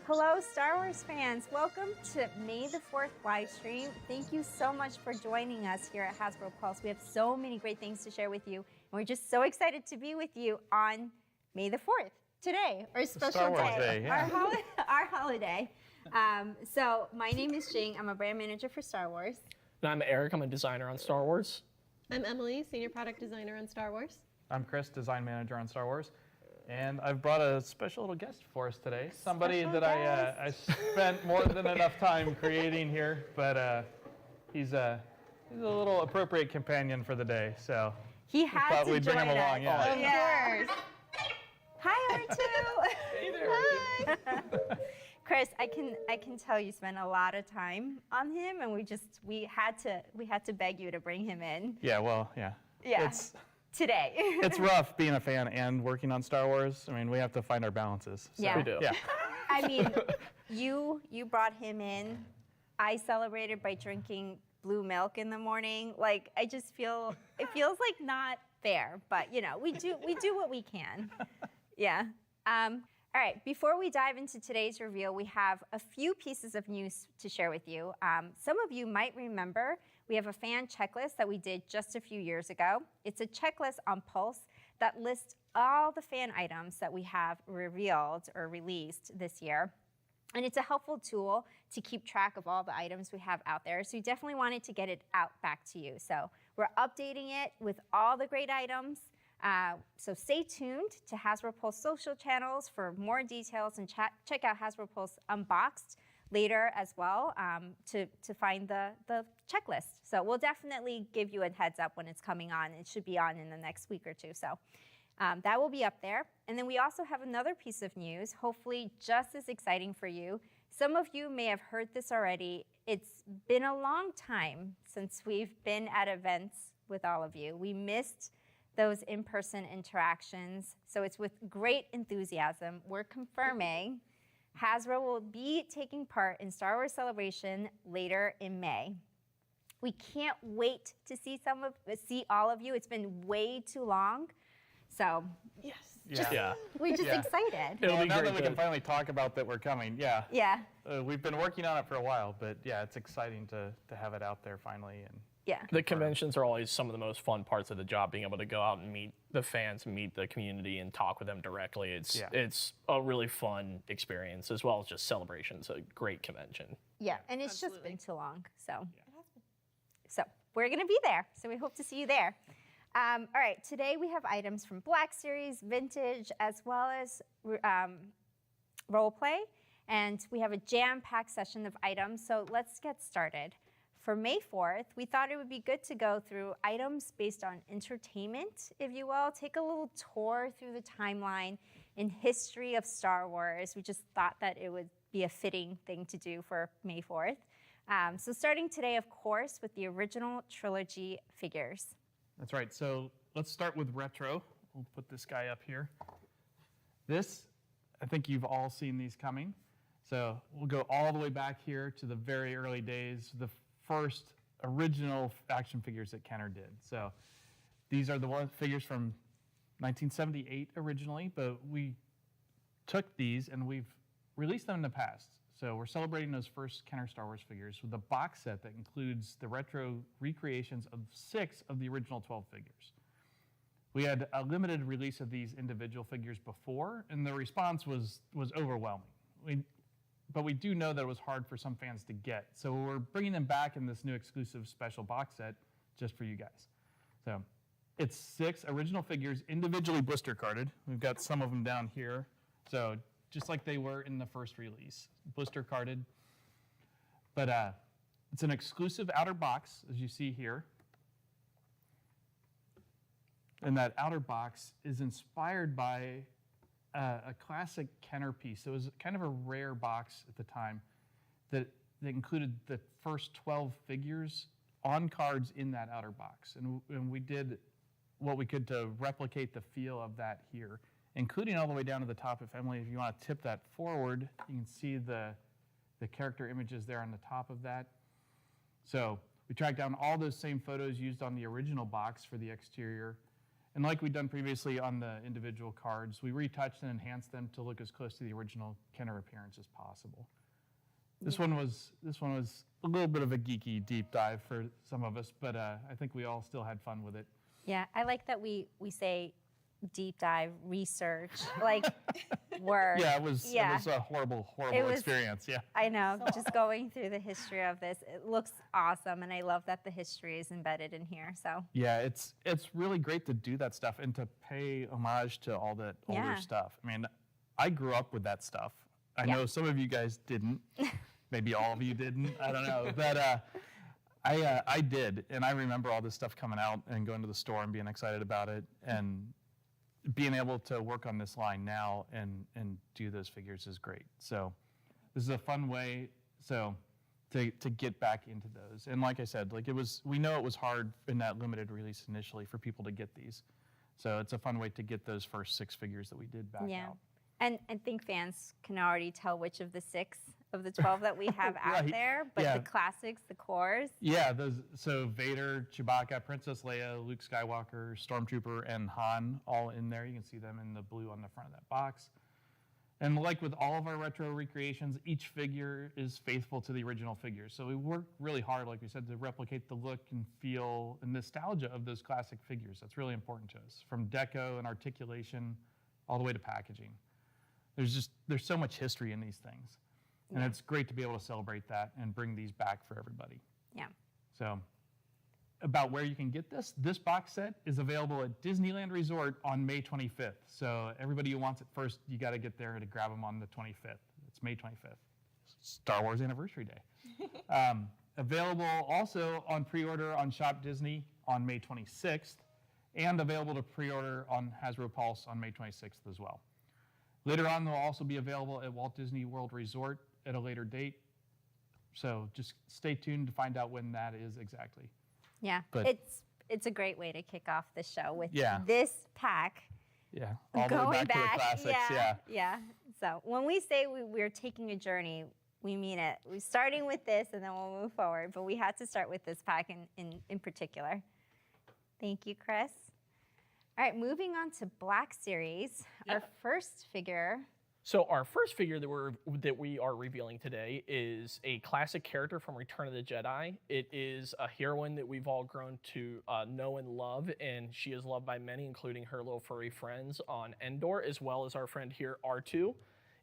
Hello, Star Wars fans. Welcome to May the 4th live stream. Thank you so much for joining us here at Hasbro Pulse. We have so many great things to share with you, and we're just so excited to be with you on May the 4th, today, our special day, yeah. our holiday. So my name is Jing. I'm a brand manager for Star Wars. And I'm Eric. I'm a designer on Star Wars. I'm Emily, senior product designer on Star Wars. I'm Chris, design manager on Star Wars. And I've brought a special little guest for us today. Somebody that I spent more than enough time creating here, but he's a little appropriate companion for the day. So he had thought to we'd join bring him along. Yeah. Of course. Hi, R2. Hey there. Hi. Chris, I can tell you spent a lot of time on him, and we had to beg you to bring him in. Yeah. Well. Yeah. Yeah. Today. It's rough being a fan and working on Star Wars. I mean, we have to find our balances. So, yeah. We do. Yeah. I mean, you brought him in. I celebrated by drinking blue milk in the morning. Like, I just feels like not fair, but you know, we do what we can. Yeah. All right, before we dive into today's reveal, we have a few pieces of news to share with you. Some of you might remember we have a fan checklist that we did just a few years ago. It's a checklist on Pulse that lists all the fan items that we have revealed or released this year. And it's a helpful tool to keep track of all the items we have out there. So we definitely wanted to get it out back to you. So we're updating it with all the great items. So stay tuned to Hasbro Pulse social channels for more details, and check out Hasbro Pulse Unboxed later as well to find the checklist. So we'll definitely give you a heads up when it's coming on. It should be on in the next week or two. So that will be up there. And then we also have another piece of news, hopefully just as exciting for you. Some of you may have heard this already. It's been a long time since we've been at events with all of you. We missed those in-person interactions. So it's with great enthusiasm we're confirming Hasbro will be taking part in Star Wars Celebration later in May. We can't wait to see all of you. It's been way too long. So Yeah. we're just excited. Well, now that we can finally talk about that we're coming, yeah. Yeah. We've been working on it for a while, but yeah, it's exciting to have it out there finally. And yeah. The conventions are always some of the most fun parts of the job, being able to go out and meet the fans, meet the community, and talk with them directly. It's a really fun experience, as well as just celebration. It's a great convention. Yeah, and it's just been too long. So we're going to be there. So we hope to see you there. All right, today we have items from Black Series, Vintage, as well as role play. And we have a jam-packed session of items. So let's get started. For May 4th, we thought it would be good to go through items based on entertainment, if you will. Take a little tour through the timeline and history of Star Wars. We just thought that it would be a fitting thing to do for May 4th. So starting today, of course, with the original trilogy figures. That's right. So let's start with retro. We'll put this guy up here. This, I think you've all seen these coming. So we'll go all the way back here to the very early days, the first original action figures that Kenner did. So these are the figures from 1978 originally, but we took these and we've released them in the past. So we're celebrating those first Kenner Star Wars figures with a box set that includes the retro recreations of 6 of the original 12 figures. We had a limited release of these individual figures before, and the response was overwhelming. But we do know that it was hard for some fans to get. So we're bringing them back in this new exclusive special box set just for you guys. So it's 6 original figures, individually blister carded. We've got some of them down here. So just like they were in the first release, blister carded. But it's an exclusive outer box, as you see here. And that outer box is inspired by a classic Kenner piece. It was kind of a rare box at the time that included the first 12 figures on cards in that outer box. And we did what we could to replicate the feel of that here, including all the way down to the top. If Emily, if you want to tip that forward, you can see the character images there on the top of that. So we tracked down all those same photos used on the original box for the exterior, And like we've done previously on the individual cards, we retouched and enhanced them to look as close to the original Kenner appearance as possible. This one was a little bit of a geeky deep dive for some of us, but I think we all still had fun with it. Yeah, I like that we say deep dive research, like work. Yeah, it was a horrible experience. Yeah. I know, just going through the history of this, it looks awesome, and I love that the history is embedded in here. So yeah, it's really great to do that stuff and to pay homage to all that older stuff. I mean, I grew up with that stuff. I know some of you guys didn't. Maybe all of you didn't. I don't know, but I did, and I remember all this stuff coming out and going to the store and being excited about it, and being able to work on this line now and do those figures is great. So this is a fun way to get back into those. And like I said, we know it was hard in that limited release initially for people to get these. So it's a fun way to get those first 6 figures that we did back out. And I think fans can already tell which of the 6 of the 12 that we have out there, but the classics, the cores. Yeah, so Vader, Chewbacca, Princess Leia, Luke Skywalker, Stormtrooper, and Han all in there. You can see them in the blue on the front of that box. And like with all of our retro recreations, each figure is faithful to the original figure. So we worked really hard, like we said, to replicate the look and feel and nostalgia of those classic figures. That's really important to us, from deco and articulation all the way to packaging. There's so much history in these things. And it's great to be able to celebrate that and bring these back for everybody. Yeah. So about where you can get this box set is available at Disneyland Resort on May 25th. So everybody who wants it first, you got to get there to grab them on the 25th. It's May 25th, Star Wars Anniversary Day. Available also on pre-order on Shop Disney on May 26th, and available to pre-order on Hasbro Pulse on May 26th as well. Later on, they'll also be available at Walt Disney World Resort at a later date. So just stay tuned to find out when that is exactly. Yeah, but it's a great way to kick off the show with Yeah. this pack. Yeah, all the way Going back to the classics. Yeah. So when we say we're taking a journey, we mean it. We're starting with this, and then we'll move forward. But we had to start with this pack in particular. Thank you, Chris. All right, moving on to Black Series. Our first figure. So our first figure that we are revealing today is a classic character from Return of the Jedi. It is a heroine that we've all grown to know and love, and she is loved by many, including her little furry friends on Endor, as well as our friend here, R2.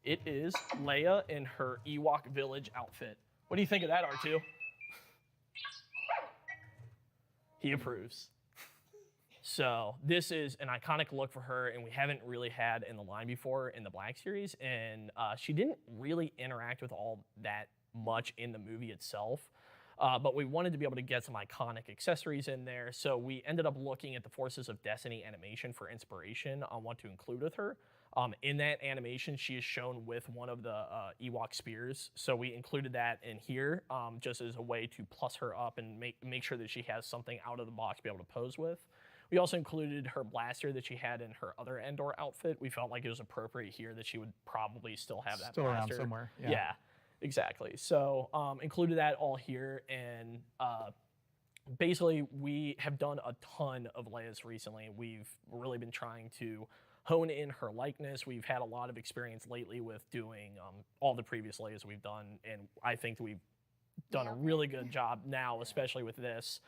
It is Leia in her Ewok Village outfit. What do you think of that, R2? He approves. So this is an iconic look for her, and we haven't really had in the line before in the Black Series, and she didn't really interact with all that much in the movie itself, but we wanted to be able to get some iconic accessories in there, so we ended up looking at the Forces of Destiny animation for inspiration on what to include with her. In that animation, she is shown with one of the Ewok spears, so we included that in here just as a way to plus her up and make sure that she has something out of the box to be able to pose with. We also included her blaster that she had in her other Endor outfit. We felt like it was appropriate here that she would probably still have that still blaster. Around somewhere. Yeah, exactly. So included that all here, and basically we have done a ton of Leia's recently. We've really been trying to hone in her likeness. We've had a lot of experience lately with doing all the previous Leias we've done, and I think that we've done a really good job now, especially with this,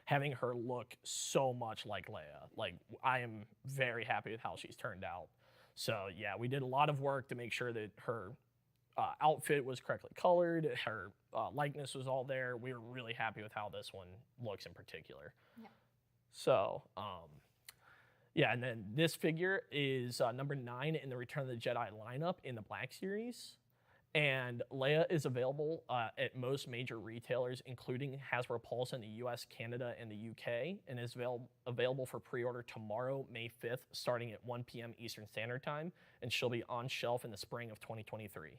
having her look so much like Leia. Like, I am very happy with how she's turned out. So yeah, we did a lot of work to make sure that her outfit was correctly colored, her likeness was all there. We were really happy with how this one looks in particular. Yeah. So, yeah, and then this figure is number 9 in the Return of the Jedi lineup in the Black Series. And Leia is available at most major retailers, including Hasbro Pulse in the US, Canada, and the UK, and is available for pre-order tomorrow, May 5th, starting at 1 p.m. Eastern Standard Time, and she'll be on shelf in the spring of 2023.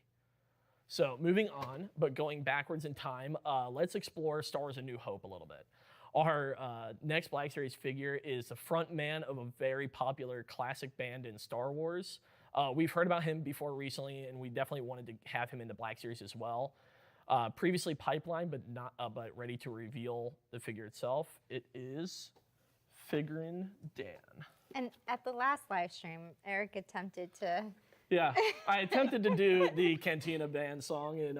So moving on, but going backwards in time, let's explore Star Wars A New Hope a little bit. Our next Black Series figure is the front man of a very popular classic band in Star Wars. We've heard about him before recently, and we definitely wanted to have him in the Black Series as well. Previously pipelined, but ready to reveal the figure itself. It is Figurin Dan. And at the last live stream, Eric attempted to. Yeah, I attempted to do the Cantina Band song, and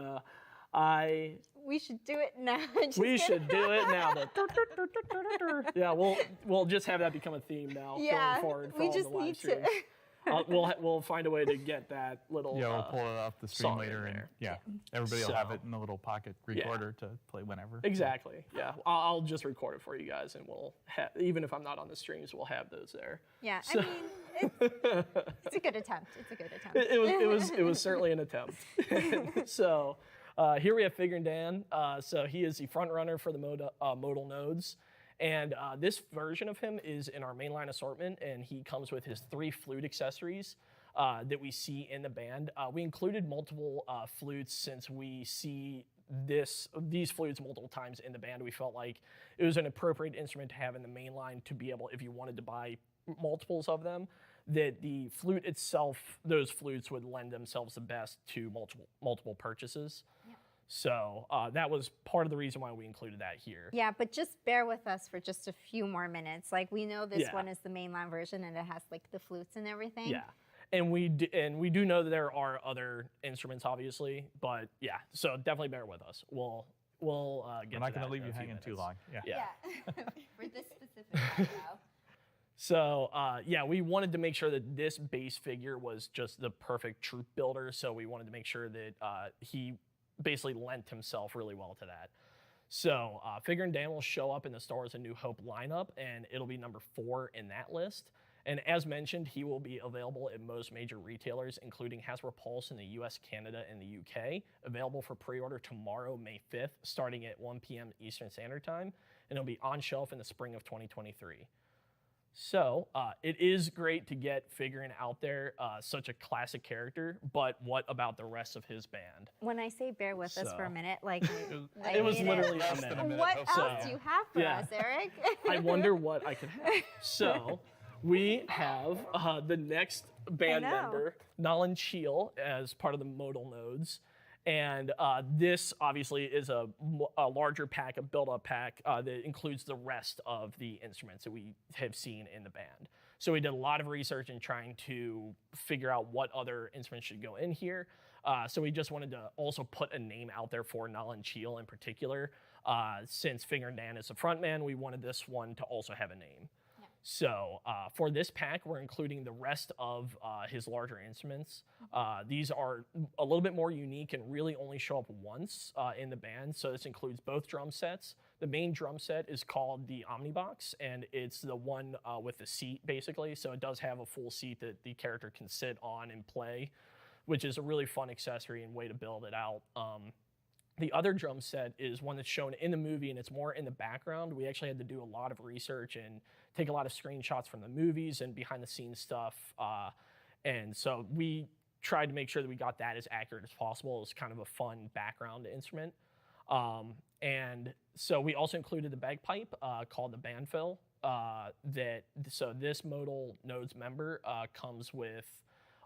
We should do it now. we should do it now. Yeah, we'll just have that become a theme now going forward for we all just the live need streams. We'll find a way to get that little. Yeah, we'll pull it off the stream song later, in and there. yeah, everybody will have So- it in a little pocket recorder to play whenever. Exactly. Yeah, I'll just record it for you guys, and we'll even if I'm not on the streams, we'll have those there. Yeah, So- I mean, it's a good attempt. It's a good attempt. It was certainly an attempt. So here we have Figuring Dan. So he is the front runner for the modal nodes. And this version of him is in our mainline assortment, and he comes with his 3 flute accessories that we see in the band. We included multiple flutes since we see these flutes multiple times in the band. We felt like it was an appropriate instrument to have in the mainline to be able, if you wanted to buy multiples of them, that the flute itself, those flutes would lend themselves the best to multiple purchases. Yeah. So that was part of the reason why we included that here. Yeah, but just bear with us for just a few more minutes. Like, we know this Yeah. one is the mainline version, and it has like the flutes and everything. Yeah. And we do know that there are other instruments, obviously, but yeah. So definitely bear with us. We'll get. We're not going to leave you hanging too long. Yeah. Yeah. For this specific video. So yeah, we wanted to make sure that this base figure was just the perfect troop builder. So we wanted to make sure that he basically lent himself really well to that. So Figuring Dan will show up in the Star Wars A New Hope lineup, and it'll be number 4 in that list. And as mentioned, he will be available at most major retailers, including Hasbro Pulse in the US, Canada, and the UK. Available for pre-order tomorrow, May 5th, starting at 1 p.m. Eastern Standard Time. And it'll be on shelf in the spring of 2023. So it is great to get Figuring out there, such a classic character, but what about the rest of his band? When I say bear with us for a So- minute, like, I It was mean literally Less a than minute. a minute. What So- else do you have for Yeah. us, Eric? I wonder what I could have. So we have the next band know. member, Nalan Cheel, as part of the modal nodes. And this obviously is a larger pack, a build-up pack that includes the rest of the instruments that we have seen in the band. So we did a lot of research in trying to figure out what other instruments should go in here. So we just wanted to also put a name out there for Nalan Cheel in particular. Since Figuring Dan is the frontman, we wanted this one to also have a name. So for this pack, we're including the rest of his larger instruments. These are a little bit more unique and really only show up once in the band. So this includes both drum sets. The main drum set is called the Omnibox, and it's the one with the seat, basically. So it does have a full seat that the character can sit on and play, which is a really fun accessory and way to build it out. The other drum set is one that's shown in the movie, and it's more in the background. We actually had to do a lot of research and take a lot of screenshots from the movies and behind-the-scenes stuff. And so we tried to make sure that we got that as accurate as possible. It's kind of a fun background instrument. And so we also included the bagpipe called the bandfill. So this modal nodes member comes with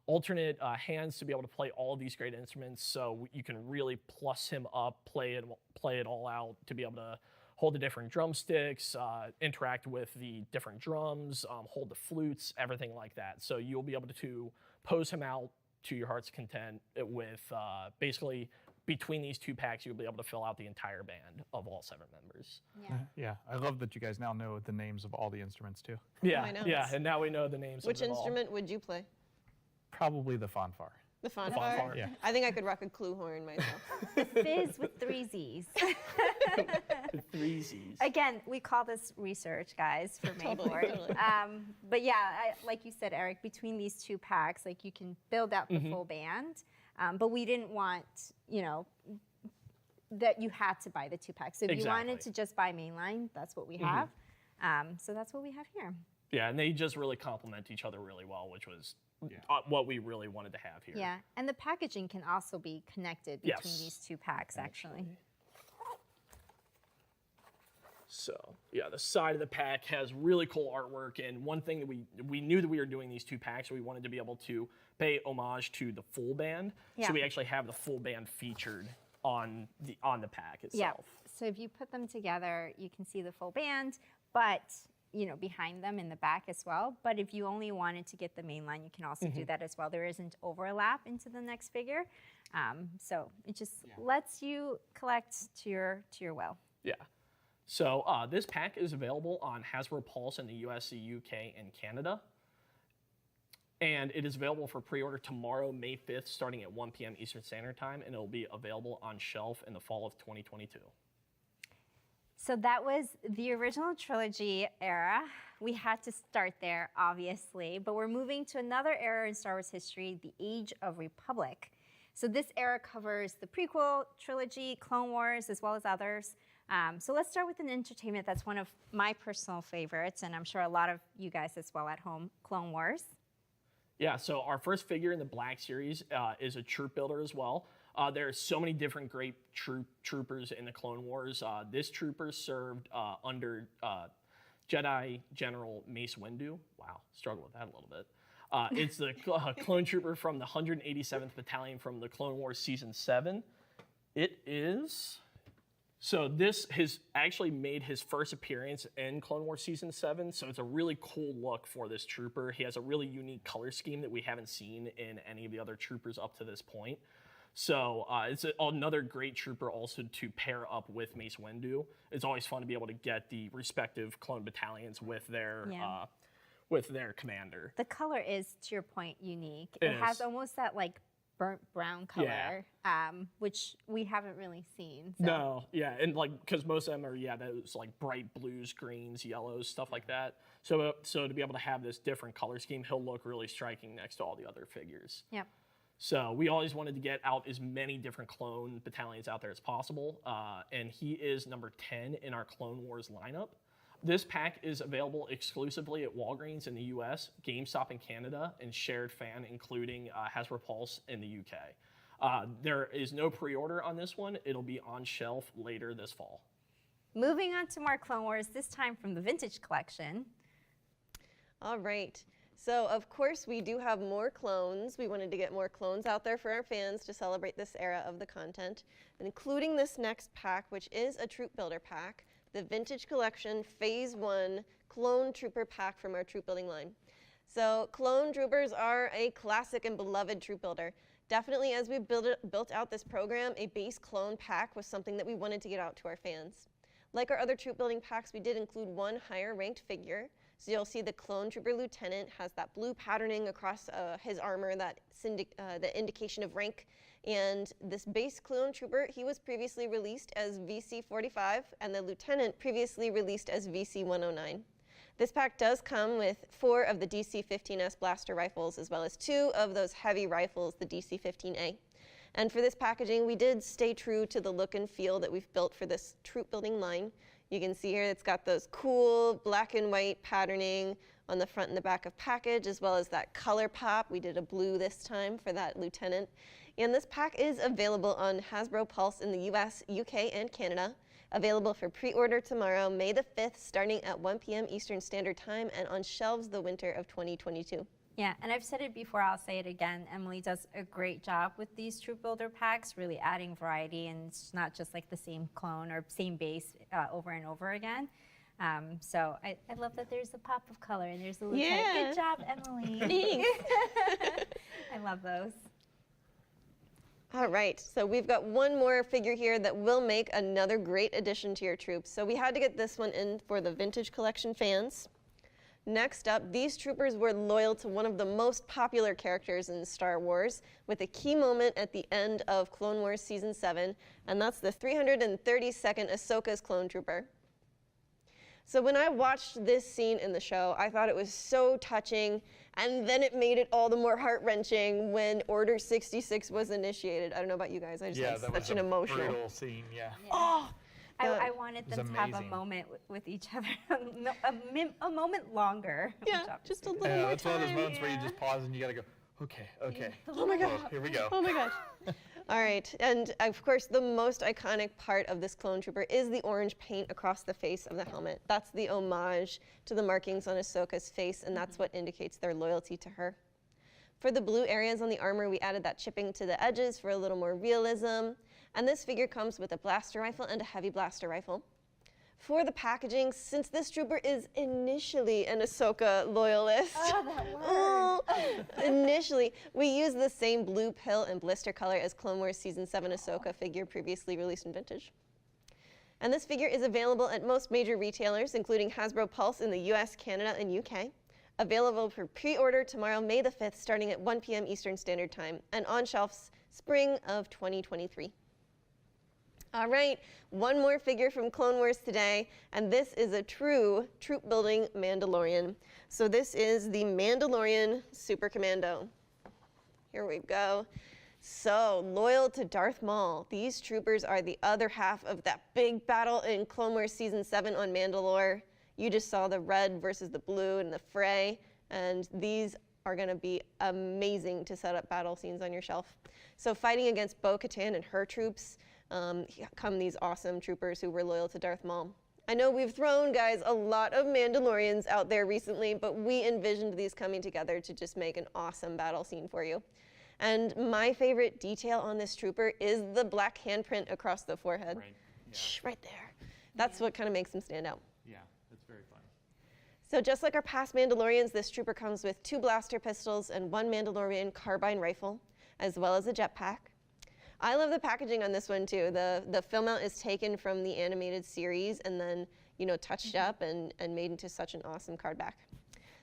alternate hands to be able to play all of these great instruments, so you can really plus him up, play it all out, to be able to hold the different drumsticks, interact with the different drums, hold the flutes, everything like that. So you'll be able to pose him out to your heart's content with basically between these 2 packs, you'll be able to fill out the entire band of all 7 members. Yeah, I love that you guys now know the names of all the instruments too. Yeah, I know. yeah, and now we know the names Which of them all. instrument would you play? Probably the fanfare. The fanfare? fanfare. Yeah. I think I could rock a clue horn myself. Fizz with 3 Z's. 3 Z's. Again, we call this research, guys, for Totally, Mayport. totally. But yeah, like you said, Eric, between these 2 packs, like, you can build out the full band. But we didn't want, that you had to buy the 2 packs. So if you wanted Exactly. to just buy mainline, that's what we have. So that's what we have here. Yeah, and they just really complement each other really well, which was what we really wanted to have here. Yeah, and the packaging can also be connected between Yes. these 2 packs, actually. So yeah, the side of the pack has really cool artwork, and one thing that we knew that we were doing these 2 packs, so we wanted to be able to pay homage to the full band. Yeah. So we actually have the full band featured on the pack itself. Yeah. So if you put them together, you can see the full band, but behind them in the back as well. But if you only wanted to get the main line, you can also do that as well. There isn't overlap into the next figure. So it just lets you collect to your will. Yeah. So this pack is available on Hasbro Pulse in the US, the UK, and Canada. And it is available for pre-order tomorrow, May 5th, starting at 1 p.m. Eastern Standard Time, and it will be available on shelf in the fall of 2022. So that was the original trilogy era. We had to start there, obviously, but we're moving to another era in Star Wars history, the Age of Republic. So this era covers the prequel trilogy, Clone Wars, as well as others. So let's start with an entertainment that's one of my personal favorites, and I'm sure a lot of you guys as well at home, Clone Wars. Yeah, so our first figure in the Black Series is a troop builder as well. There are so many different great troopers in the Clone Wars. This trooper served under Jedi General Mace Windu. Wow, struggle with that a little bit. It's the clone trooper from the 187th Battalion from the Clone Wars Season 7. It is... So this has actually made his first appearance in Clone Wars Season 7, so it's a really cool look for this trooper. He has a really unique color scheme that we haven't seen in any of the other troopers up to this point. So it's another great trooper also to pair up with Mace Windu. It's always fun to be able to get the respective clone battalions with their commander. The color is, to your point, unique. It has almost that like burnt brown color, which we haven't really seen. So. No, yeah, and like because most of them are those like bright blues, greens, yellows, stuff like that. So to be able to have this different color scheme, he'll look really striking next to all the other figures. Yep. So we always wanted to get out as many different clone battalions out there as possible, and he is number 10 in our Clone Wars lineup. This pack is available exclusively at Walgreens in the US, GameStop in Canada, and Shared Fan, including Hasbro Pulse in the UK. There is no pre-order on this one. It'll be on shelf later this fall. Moving on to more Clone Wars, this time from the Vintage Collection. All right. So, of course, we do have more clones. We wanted to get more clones out there for our fans to celebrate this era of the content, including this next pack, which is a Troop Builder pack. The Vintage Collection Phase 1 Clone Trooper Pack from our troop building line. So clone troopers are a classic and beloved troop builder. Definitely as we built out this program, a base clone pack was something that we wanted to get out to our fans. Like our other troop building packs, we did include one higher ranked figure. So you'll see the Clone Trooper Lieutenant has that blue patterning across his armor, that the indication of rank. And this base Clone Trooper, he was previously released as VC-45, and the Lieutenant previously released as VC-109. This pack does come with 4 of the DC-15S blaster rifles, as well as 2 of those heavy rifles, the DC-15A. And for this packaging, we did stay true to the look and feel that we've built for this troop building line. You can see here it's got those cool black and white patterning on the front and the back of package, as well as that color pop. We did a blue this time for that Lieutenant. And this pack is available on Hasbro Pulse in the US, UK, and Canada. Available for pre-order tomorrow, May the 5th, starting at 1 p.m. Eastern Standard Time, and on shelves the winter of 2022. Yeah, and I've said it before, I'll say it again. Emily does a great job with these Troop Builder packs, really adding variety, and it's not just like the same clone or same base over and over again. So I love that there's a pop of color and there's a lieutenant. Yeah. Good job, Emily. Thanks. I love those. All right, so we've got one more figure here that will make another great addition to your troops. So we had to get this one in for the Vintage Collection fans. Next up, these troopers were loyal to one of the most popular characters in Star Wars, with a key moment at the end of Clone Wars Season 7, and that's the 332nd Ahsoka's Clone Trooper. So when I watched this scene in the show, I thought it was so touching, and then it made it all the more heart-wrenching when Order 66 was initiated. I don't know about you guys, I just had such an emotional brutal scene, yeah. Oh! I wanted them to have a moment with each other, a moment longer. Yeah, just a little more that's one of those time. moments where you just pause and you gotta go, okay. Oh my gosh. Here we go. Oh my gosh. All right, and of course the most iconic part of this clone trooper is the orange paint across the face of the helmet. That's the homage to the markings on Ahsoka's face, and that's what indicates their loyalty to her. For the blue areas on the armor, we added that chipping to the edges for a little more realism. And this figure comes with a blaster rifle and a heavy blaster rifle. For the packaging, since this trooper is initially an Ahsoka loyalist, initially, we use the same blue pill and blister color as Clone Wars Season 7 Ahsoka figure previously released in Vintage. And this figure is available at most major retailers, including Hasbro Pulse in the US, Canada, and UK. Available for pre-order tomorrow, May the 5th, starting at 1 p.m. Eastern Standard Time, and on shelves spring of 2023. All right, one more figure from Clone Wars today, and this is a true troop-building Mandalorian. So this is the Mandalorian Super Commando. Here we go. So, loyal to Darth Maul, these troopers are the other half of that big battle in Clone Wars Season 7 on Mandalore. You just saw the red versus the blue in the fray, and these are going to be amazing to set up battle scenes on your shelf. So fighting against Bo-Katan and her troops, come these awesome troopers who were loyal to Darth Maul. I know we've thrown, guys, a lot of Mandalorians out there recently, but we envisioned these coming together to just make an awesome battle scene for you. And my favorite detail on this trooper is the black handprint across the forehead. Right, yeah. Right there. That's what kind of makes him stand out. Yeah, that's very fun. So just like our past Mandalorians, this trooper comes with 2 blaster pistols and 1 Mandalorian carbine rifle, as well as a jetpack. I love the packaging on this one too. The film out is taken from the animated series and then, touched up and made into such an awesome card back.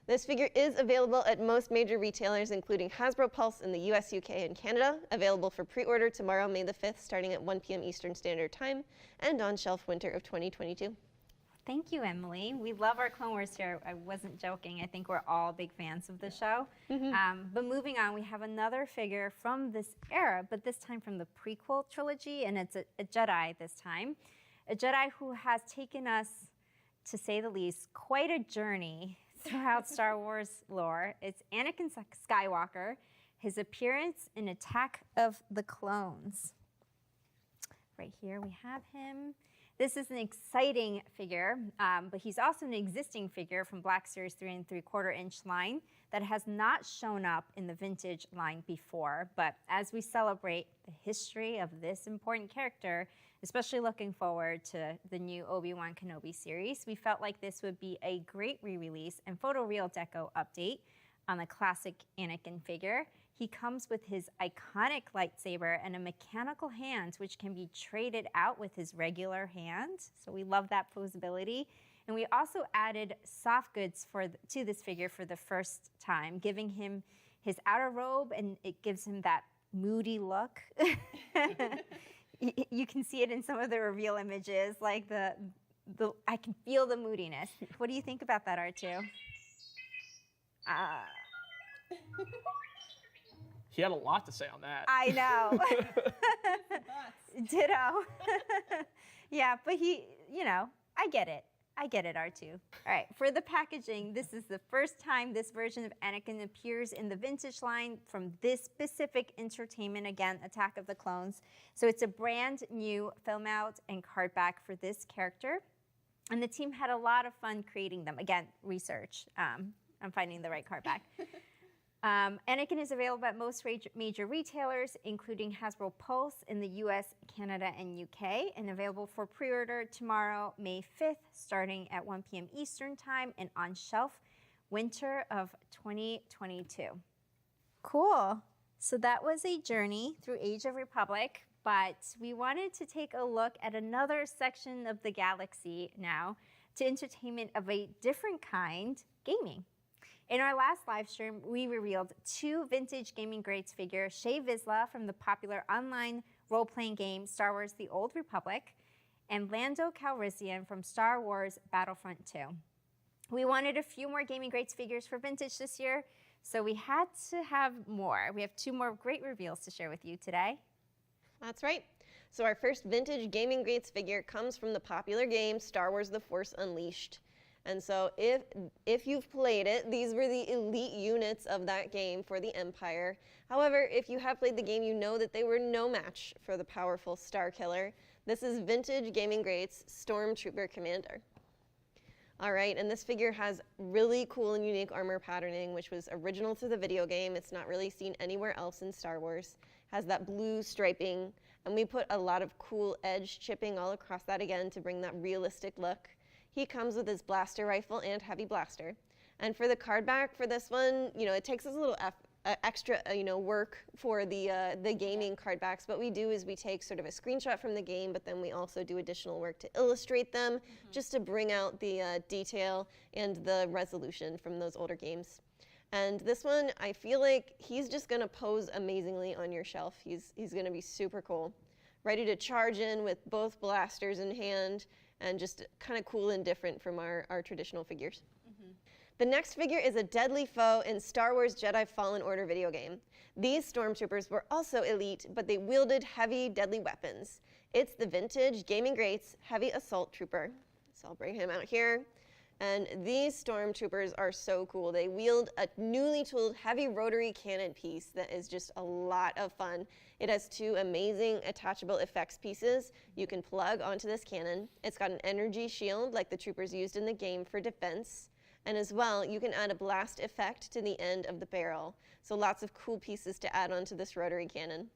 This figure is available at most major retailers, including Hasbro Pulse in the US, UK, and Canada, available for pre-order tomorrow, May the 5th, starting at 1 p.m. Eastern Standard Time, and on shelf winter of 2022. Thank you, Emily. We love our Clone Wars here. I wasn't joking. I think we're all big fans of the show. But moving on, we have another figure from this era, but this time from the prequel trilogy, and it's a Jedi this time. A Jedi who has taken us, to say the least, quite a journey throughout Star Wars lore. It's Anakin Skywalker, his appearance in Attack of the Clones. Right here we have him. This is an exciting figure, but he's also an existing figure from Black Series 3 3/4 inch line that has not shown up in the vintage line before. But as we celebrate the history of this important character, especially looking forward to the new Obi-Wan Kenobi series, we felt like this would be a great re-release and photoreal deco update on the classic Anakin figure. He comes with his iconic lightsaber and a mechanical hand, which can be traded out with his regular hand. So we love that posability. And we also added soft goods to this figure for the first time, giving him his outer robe, and it gives him that moody look. You can see it in some of the reveal images, like I can feel the moodiness. What do you think about that, R2? He had a lot to say on that. I know. Ditto. Yeah, but I get it. I get it, R2. All right, for the packaging, this is the first time this version of Anakin appears in the vintage line from this specific entertainment, again, Attack of the Clones. So it's a brand new film out and card back for this character. And the team had a lot of fun creating them. Again, research. I'm finding the right card back. Anakin is available at most major retailers, including Hasbro Pulse in the US, Canada, and UK, and available for pre-order tomorrow, May 5th, starting at 1 p.m. Eastern Time, and on shelf winter of 2022. Cool. So that was a journey through Age of Republic, but we wanted to take a look at another section of the galaxy now, to entertainment of a different kind, gaming. In our last live stream, we revealed 2 vintage gaming greats figures, Shae Vizsla from the popular online role-playing game Star Wars The Old Republic, and Lando Calrissian from Star Wars Battlefront 2. We wanted a few more gaming greats figures for vintage this year, so we had to have more. We have 2 more great reveals to share with you today. That's right. So our first vintage gaming greats figure comes from the popular game Star Wars The Force Unleashed. And so if you've played it, these were the elite units of that game for the Empire. However, if you have played the game, you know that they were no match for the powerful Star Killer. This is vintage gaming greats Stormtrooper Commander. All right, and this figure has really cool and unique armor patterning, which was original to the video game. It's not really seen anywhere else in Star Wars. Has that blue striping. And we put a lot of cool edge chipping all across that again to bring that realistic look. He comes with his blaster rifle and heavy blaster. And for the card back for this one, it takes us a little extra, work for the gaming card backs. What we do is we take sort of a screenshot from the game, but then we also do additional work to illustrate them, just to bring out the detail and the resolution from those older games. And this one, I feel like he's just gonna pose amazingly on your shelf. He's gonna be super cool. Ready to charge in with both blasters in hand, and just kind of cool and different from our traditional figures. The next figure is a deadly foe in Star Wars Jedi Fallen Order video game. These stormtroopers were also elite, but they wielded heavy, deadly weapons. It's the vintage Gaming Greats Heavy Assault Trooper. So I'll bring him out here. And these stormtroopers are so cool. They wield a newly tooled heavy rotary cannon piece that is just a lot of fun. It has 2 amazing attachable effects pieces you can plug onto this cannon. It's got an energy shield like the troopers used in the game for defense. And as well, you can add a blast effect to the end of the barrel. So lots of cool pieces to add onto this rotary cannon.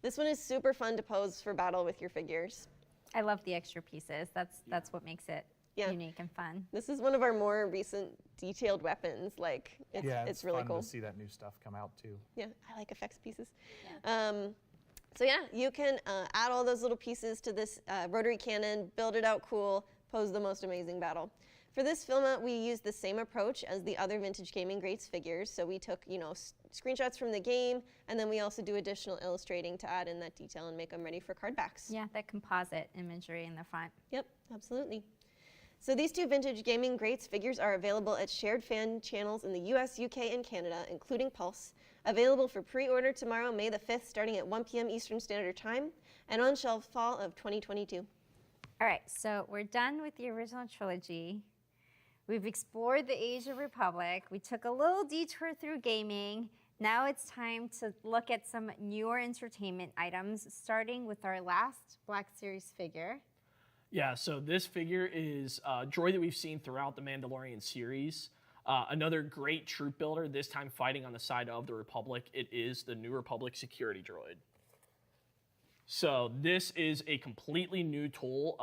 This one is super fun to pose for battle with your figures. I love the extra pieces. That's what makes it unique and fun. This is one of our more recent detailed weapons. It's really cool to see that new stuff come out too. Yeah, I like effects pieces. Yeah. So yeah, you can add all those little pieces to this rotary cannon, build it out cool, pose the most amazing battle. For this film out, we used the same approach as the other Vintage Gaming Greats figures. So we took, screenshots from the game, and then we also do additional illustrating to add in that detail and make them ready for card backs. Yeah, that composite imagery in the front. Yep, absolutely. So these 2 Vintage Gaming Greats figures are available at shared fan channels in the US, UK, and Canada, including Pulse. Available for pre-order tomorrow, May the 5th, starting at 1 p.m. Eastern Standard Time, and on shelf fall of 2022. All right, so we're done with the original trilogy. We've explored the Age of Republic. We took a little detour through gaming. Now it's time to look at some newer entertainment items, starting with our last Black Series figure. Yeah, so this figure is a droid that we've seen throughout the Mandalorian series. Another great troop builder, this time fighting on the side of the Republic. It is the New Republic security droid. So this is a completely new tool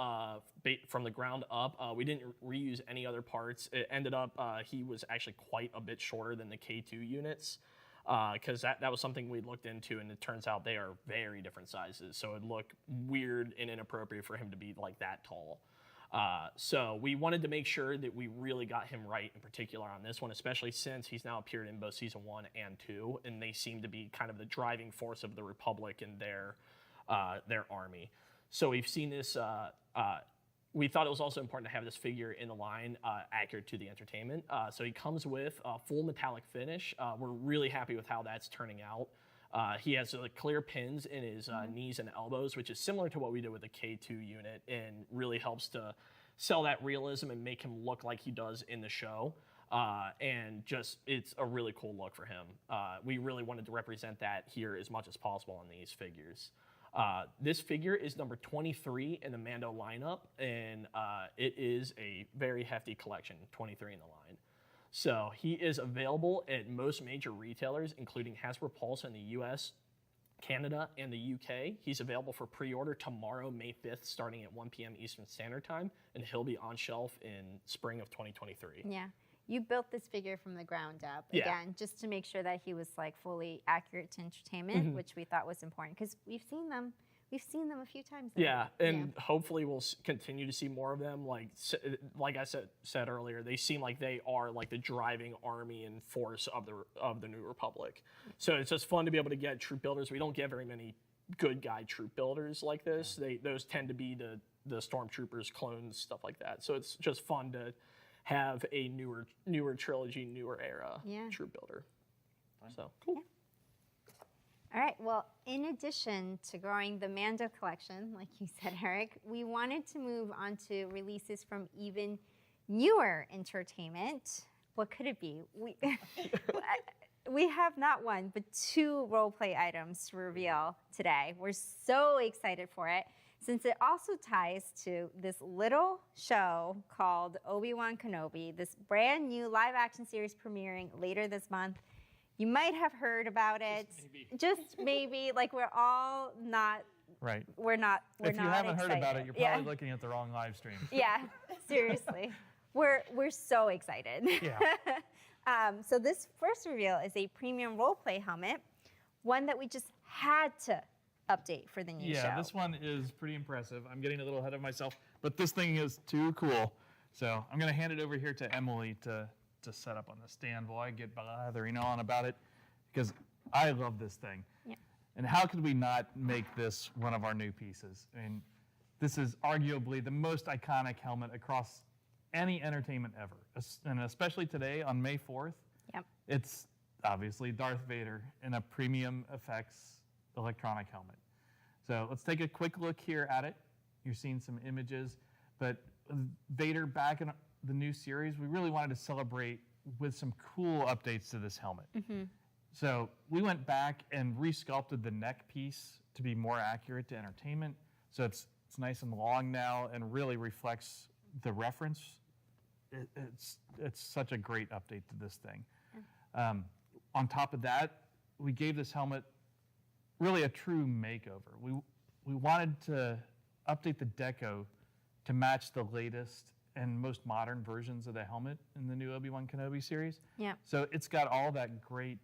from the ground up. We didn't reuse any other parts. It ended up, he was actually quite a bit shorter than the K2 units, because that was something we looked into, and it turns out they are very different sizes. So it'd look weird and inappropriate for him to be like that tall. So we wanted to make sure that we really got him right in particular on this one, especially since he's now appeared in both Season 1 and 2, and they seem to be kind of the driving force of the Republic and their army. So we've seen this, we thought it was also important to have this figure in the line accurate to the entertainment. So he comes with a full metallic finish. We're really happy with how that's turning out. He has clear pins in his knees and elbows, which is similar to what we did with the K2 unit, and really helps to sell that realism and make him look like he does in the show. And just, it's a really cool look for him. We really wanted to represent that here as much as possible on these figures. This figure is number 23 in the Mando lineup, and it is a very hefty collection, 23 in the line. So he is available at most major retailers, including Hasbro Pulse in the US, Canada, and the UK. He's available for pre-order tomorrow, May 5th, starting at 1 p.m. Eastern Standard Time, and he'll be on shelf in spring of 2023. Yeah. You built this figure from the ground up, again, just to make sure that he was fully accurate to entertainment, which we thought was important, because we've seen them a few times now. Yeah, and hopefully we'll continue to see more of them. Like I said earlier, they seem like they are the driving army and force of the New Republic. So it's just fun to be able to get troop builders. We don't get very many good guy troop builders like this. Those tend to be the stormtroopers, clones, stuff like that. So it's just fun to have a newer trilogy, newer era troop builder. So cool. Yeah. All right, well, in addition to growing the Mando collection, like you said, Eric, we wanted to move on to releases from even newer entertainment. What could it be? We have not one, but 2 role-play items to reveal today. We're so excited for it, since it also ties to this little show called Obi-Wan Kenobi, this brand new live-action series premiering later this month. You might have heard about it. Just maybe. We're all not Right. we're not If you haven't heard about it, excited. you're probably looking at the wrong live stream. Yeah, seriously. We're so excited. Yeah. So this first reveal is a premium roleplay helmet, one that we just had to update for the new show. Yeah, this one is pretty impressive. I'm getting a little ahead of myself, but this thing is too cool. So I'm going to hand it over here to Emily to set up on the stand while I get blathering on about it, because I love this thing. Yeah. And how could we not make this one of our new pieces? I mean, this is arguably the most iconic helmet across any entertainment ever, and especially today on May 4th. Yep. It's obviously Darth Vader in a premium effects electronic helmet. So let's take a quick look here at it. You're seeing some images, but Vader back in the new series, we really wanted to celebrate with some cool updates to this helmet. Mm-hmm. So we went back and resculpted the neck piece to be more accurate to entertainment. So it's nice and long now and really reflects the reference. It's such a great update to this thing. On top of that, we gave this helmet really a true makeover. We wanted to update the deco to match the latest and most modern versions of the helmet in the new Obi-Wan Kenobi series. Yeah. So it's got all that great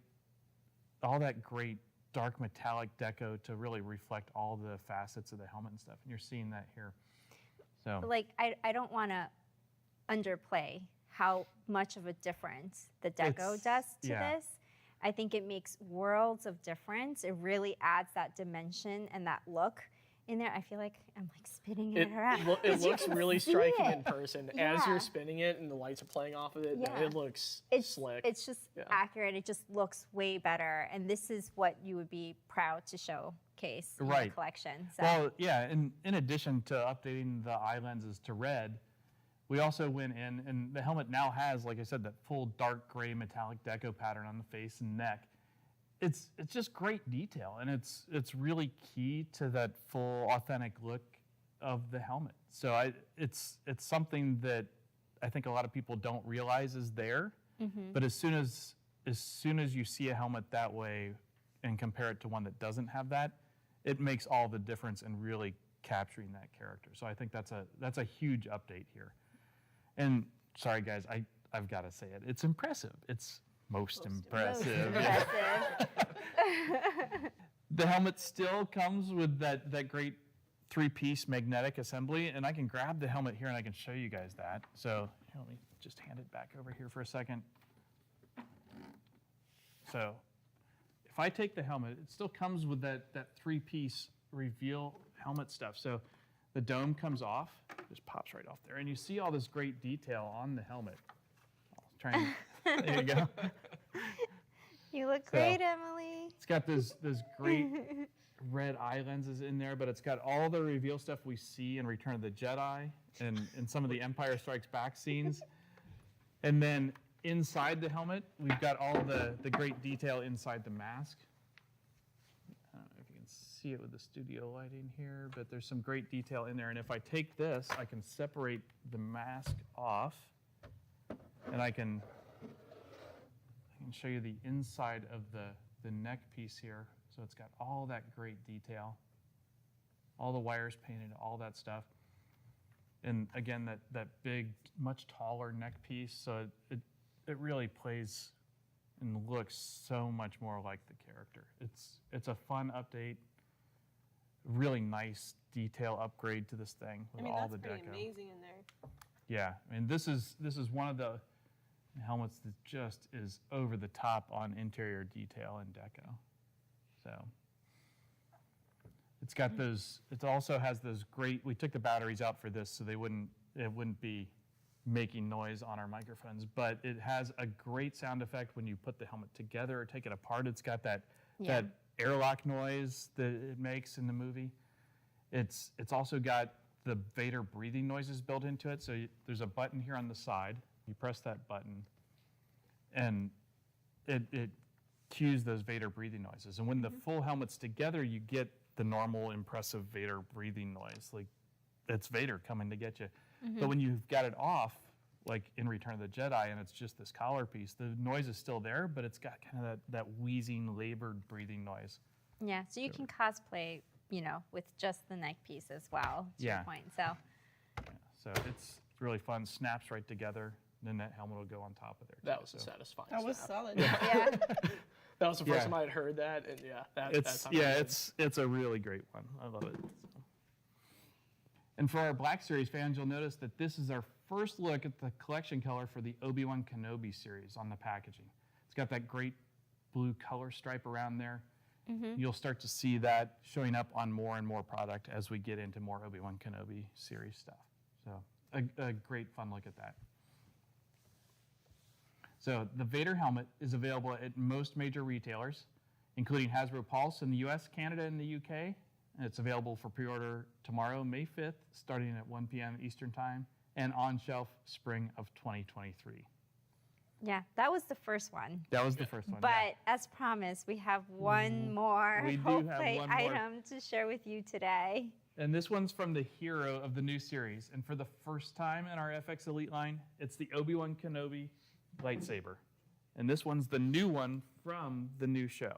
dark metallic deco to really reflect all the facets of the helmet and stuff. And you're seeing that here. So Like, I don't want to underplay how much of a difference the deco does to this. I think it makes worlds of difference. It really adds that dimension and that look in there. I feel like I'm like spinning it around. It looks really see striking it. in person. Yeah. As you're spinning it and the lights are playing off of it, Yeah. it looks slick. It's just accurate. It just looks way better. And this is what you would be proud to showcase in the collection. So. Well, yeah, in addition to updating the eye lenses to red, we also went in, and the helmet now has, like I said, that full dark gray metallic deco pattern on the face and neck. It's just great detail, and it's really key to that full authentic look of the helmet. So it's something that I think a lot of people don't realize is there. Mm-hmm. But as soon as you see a helmet that way and compare it to one that doesn't have that, it makes all the difference in really capturing that character. So I think that's a huge update here. And sorry guys, I've got to say it. It's impressive. It's most impressive. The helmet still comes with that great 3-piece magnetic assembly, and I can grab the helmet here and I can show you guys that. So here, let me just hand it back over here for a second. So if I take the helmet, it still comes with that 3-piece reveal helmet stuff. So the dome comes off, just pops right off there, and you see all this great detail on the helmet. I'll try and, there you go. You look great, Emily. It's got those great red eye lenses in there, but it's got all the reveal stuff we see in Return of the Jedi and in some of the Empire Strikes Back scenes. And then inside the helmet, we've got all the great detail inside the mask. I don't know if you can see it with the studio lighting here, but there's some great detail in there. And if I take this, I can separate the mask off, and I can show you the inside of the neck piece here. So it's got all that great detail, all the wires painted, all that stuff. And again, that big, much taller neck piece, so it really plays and looks so much more like the character. It's a fun update, really nice detail upgrade to this thing with all the deco. That's pretty amazing in there. Yeah, I mean, this is one of the helmets that just is over the top on interior detail and deco. So it's got those. It also has those great. We took the batteries out for this so it wouldn't be making noise on our microphones. But it has a great sound effect when you put the helmet together or take it apart. It's got that airlock noise that it makes in the movie. It's also got the Vader breathing noises built into it. So there's a button here on the side. You press that button, and it cues those Vader breathing noises. And when the full helmet's together, you get the normal impressive Vader breathing noise. Like, it's Vader coming to get you. Mm-hmm. But when you've got it off, like in Return of the Jedi, and it's just this collar piece, the noise is still there, but it's got kind of that wheezing, labored breathing noise. Yeah, so you can cosplay, with just the neck piece as well, to your point. So, So it's really fun. Snaps right together. Then that helmet will go on top of there. That was a satisfying. That was snap. solid. yeah. That was the first Yeah. time I had heard that, and It's a really great one. I love it. So. And for our Black Series fans, you'll notice that this is our first look at the collection color for the Obi-Wan Kenobi series on the packaging. It's got that great blue color stripe around there. You'll start to see that showing up on more and more product as we get into more Obi-Wan Kenobi series stuff. So a great fun look at that. So the Vader helmet is available at most major retailers, including Hasbro Pulse in the US, Canada, and the UK. And it's available for pre-order tomorrow, May 5th, starting at 1 p.m. Eastern Time, and on shelf spring of 2023. Yeah, that was the first one. That was the first one. But as promised, we have one more We do role have play one more. item to share with you today. And this one's from the hero of the new series. And for the first time in our FX Elite line, it's the Obi-Wan Kenobi lightsaber. And this one's the new one from the new show.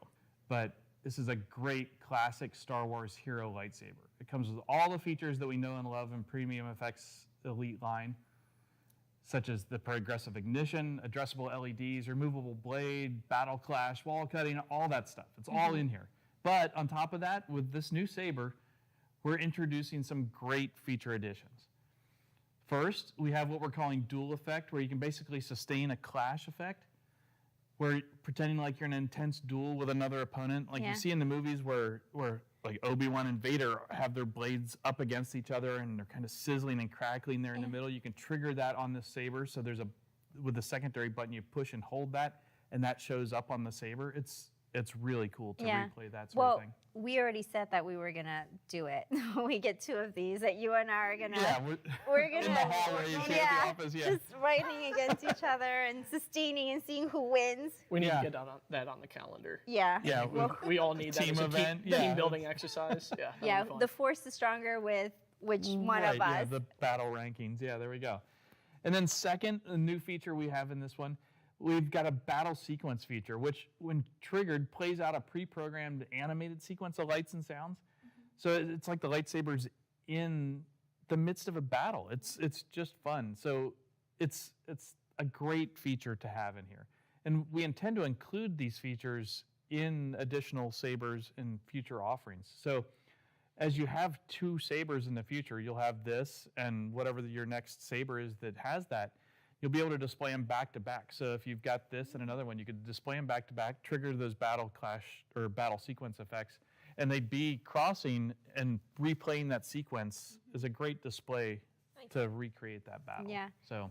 But this is a great classic Star Wars hero lightsaber. It comes with all the features that we know and love in premium FX Elite line, such as the progressive ignition, addressable LEDs, removable blade, battle clash, wall cutting, all that stuff. It's all in here. But on top of that, with this new saber, we're introducing some great feature additions. First, we have what we're calling dual effect, where you can basically sustain a clash effect, where you're pretending like you're in an intense duel with another opponent. Like you see in the movies where like Obi-Wan and Vader have their blades up against each other and they're kind of sizzling and crackling there in the middle. You can trigger that on the saber. So there's with the secondary button, you push and hold that, and that shows up on the saber. It's really cool to replay that sort of thing. We already said that we were gonna do it. We get two of these that you and I are gonna. We're gonna in the hallways here at the office. Yeah, just fighting against each other and sustaining and seeing who wins. We need to get that on the calendar. Yeah. Yeah. We all need that Team as a event. team building exercise. Yeah. Yeah. The force is stronger with which one of us. Yeah, the battle rankings. Yeah, there we go. And then second, a new feature we have in this one, we've got a battle sequence feature, which when triggered plays out a pre-programmed animated sequence of lights and sounds. So it's like the lightsabers in the midst of a battle. It's just fun. So it's a great feature to have in here. And we intend to include these features in additional sabers in future offerings. So as you have two sabers in the future, you'll have this and whatever your next saber is that has that, you'll be able to display them back to back. So if you've got this and another one, you could display them back to back, trigger those battle clash or battle sequence effects, and they'd be crossing and replaying that sequence is a great display to recreate that battle. Yeah. So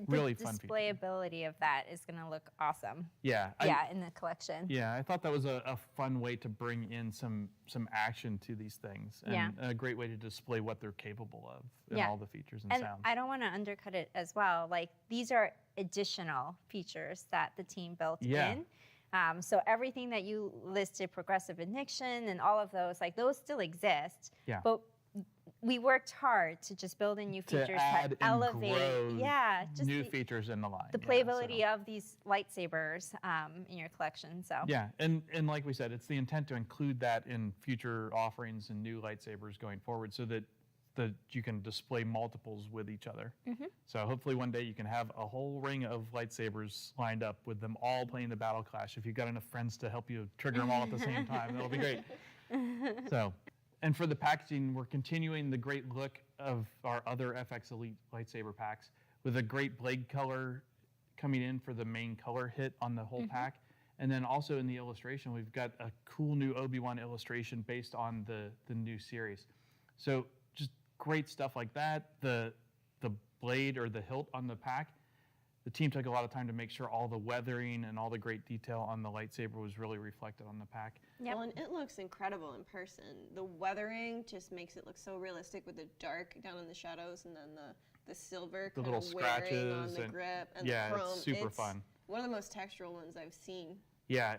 really fun The feature. displayability of that is going to look awesome. Yeah. In the collection. Yeah, I thought that was a fun way to bring in some action to these things, and a great way to display what they're capable of and all the features and sounds. I don't want to undercut it as well. Like these are additional features that the team built in. So everything that you listed, progressive ignition and all of those, like those still exist. Yeah. But we worked hard to just build in new features to add to elevate, and grow just new features in the line. the playability of these lightsabers in your collection. So yeah, and like we said, it's the intent to include that in future offerings and new lightsabers going forward, so that you can display multiples with each other. So hopefully one day you can have a whole ring of lightsabers lined up with them all playing the battle clash. If you've got enough friends to help you trigger them all at the same time, that'll be great. So. And for the packaging, we're continuing the great look of our other FX Elite lightsaber packs with a great blade color coming in for the main color hit on the whole pack. And then also in the illustration, we've got a cool new Obi-Wan illustration based on the new series. So just great stuff like that. The blade or the hilt on the pack, the team took a lot of time to make sure all the weathering and all the great detail on the lightsaber was really reflected on the pack. Yep. Well, and it looks incredible in person. The weathering just makes it look so realistic with the dark down in the shadows, and then the silver The kind little of wearing on scratches the and- grip and yeah, the chrome. it's super fun. One of the most textural ones I've seen. Yeah,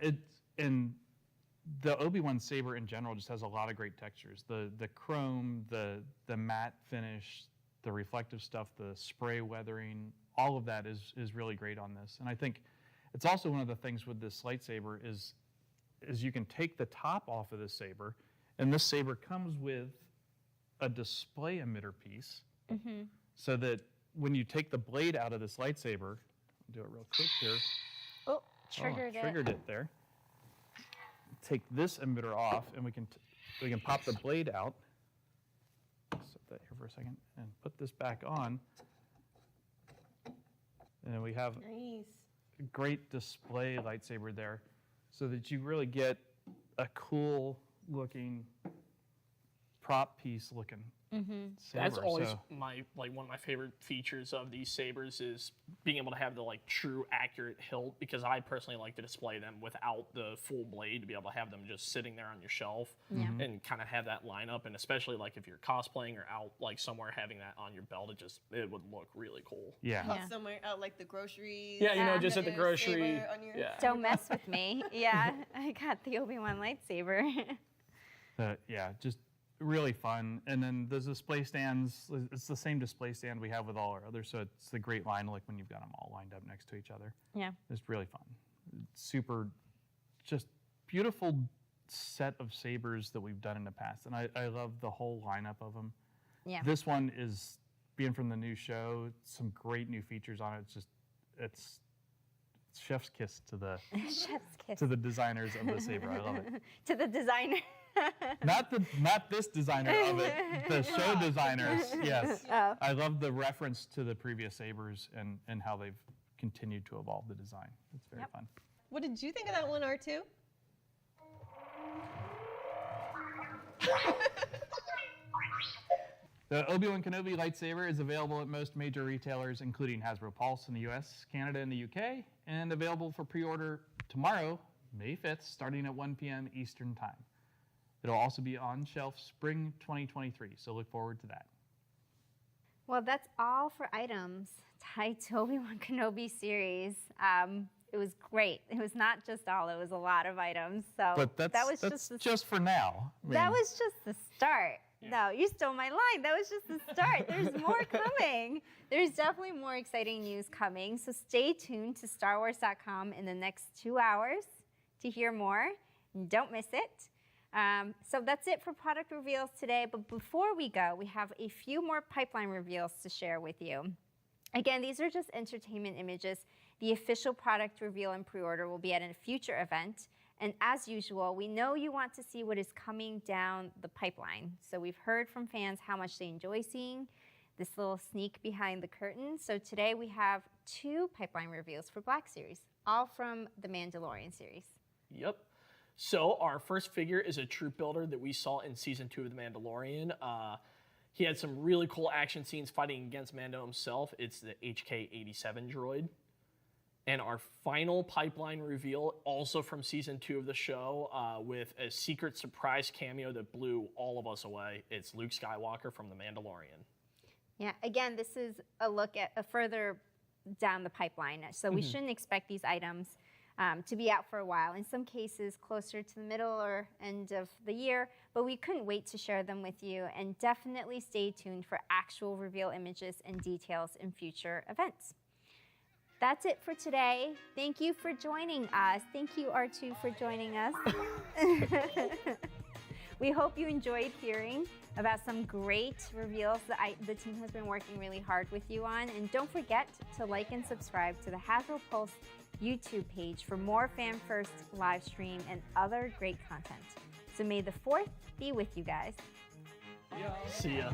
and the Obi-Wan saber in general just has a lot of great textures. The chrome, the matte finish, the reflective stuff, the spray weathering, all of that is really great on this. And I think it's also one of the things with this lightsaber is you can take the top off of this saber And this saber comes with a display emitter piece, so that when you take the blade out of this lightsaber, I'll do it real quick here. Oh, triggered it. Triggered it there. Take this emitter off, and we can pop the blade out. Set that here for a second, and put this back on. And then we have Nice. a great display lightsaber there, so that you really get a cool looking prop piece looking saber. That's always So- one of my favorite features of these sabers is being able to have the true accurate hilt, because I personally like to display them without the full blade, to be able to have them just sitting there on your shelf and kind of have that lineup. And especially if you're cosplaying or out somewhere, having that on your belt, it would look really cool. Yeah. Out somewhere out like the groceries. Yeah, just at the Your grocery. saber on your- Don't mess with me. Yeah, I got the Obi-Wan lightsaber. Yeah, just really fun. And then the display stands, it's the same display stand we have with all our others, so it's a great line when you've got them all lined up next to each other. Yeah. It's really fun. Super, just beautiful set of sabers that we've done in the past. And I love the whole lineup of them. Yeah. This one is, being from the new show, some great new features on it. It's chef's kiss to the Chef's kiss. to the designers of the saber. I love it. To the designer. Not this designer of it, the show designers. Yes. Oh. I love the reference to the previous sabers and how they've continued to evolve the design. It's very fun. What did you think of that one, R2? The Obi-Wan Kenobi lightsaber is available at most major retailers, including Hasbro Pulse in the US, Canada, and the UK, and available for pre-order tomorrow, May 5th, starting at 1 p.m. Eastern Time. It'll also be on shelf spring 2023, so look forward to that. Well, that's all for items tied to Obi-Wan Kenobi series. It was great. It was not just all; it was a lot of items. So But that's that was just for now. I that mean, was just the start. No, you stole my line. That was just the start. There's more coming. There's definitely more exciting news coming. So stay tuned to StarWars.com in the next 2 hours to hear more. Don't miss it. So that's it for product reveals today. But before we go, we have a few more pipeline reveals to share with you. Again, these are just entertainment images. The official product reveal and pre-order will be at a future event. And as usual, we know you want to see what is coming down the pipeline. So we've heard from fans how much they enjoy seeing this little sneak behind the curtain. So today we have 2 pipeline reveals for Black Series, all from the Mandalorian series. Yep. So our first figure is a troop builder that we saw in Season 2 of The Mandalorian. He had some really cool action scenes fighting against Mando himself. It's the HK-87 droid. And our final pipeline reveal, also from Season 2 of the show, with a secret surprise cameo that blew all of us away. It's Luke Skywalker from The Mandalorian. Yeah, again, this is a look at a further down the pipeline. So we shouldn't expect these items to be out for a while. In some cases, closer to the middle or end of the year, but we couldn't wait to share them with you. And definitely stay tuned for actual reveal images and details in future events. That's it for today. Thank you for joining us. Thank you, R2, for joining us. We hope you enjoyed hearing about some great reveals that the team has been working really hard with you on. And don't forget to like and subscribe to the Hasbro Pulse YouTube page for more Fan First live stream and other great content. So may the 4th be with you guys. See ya.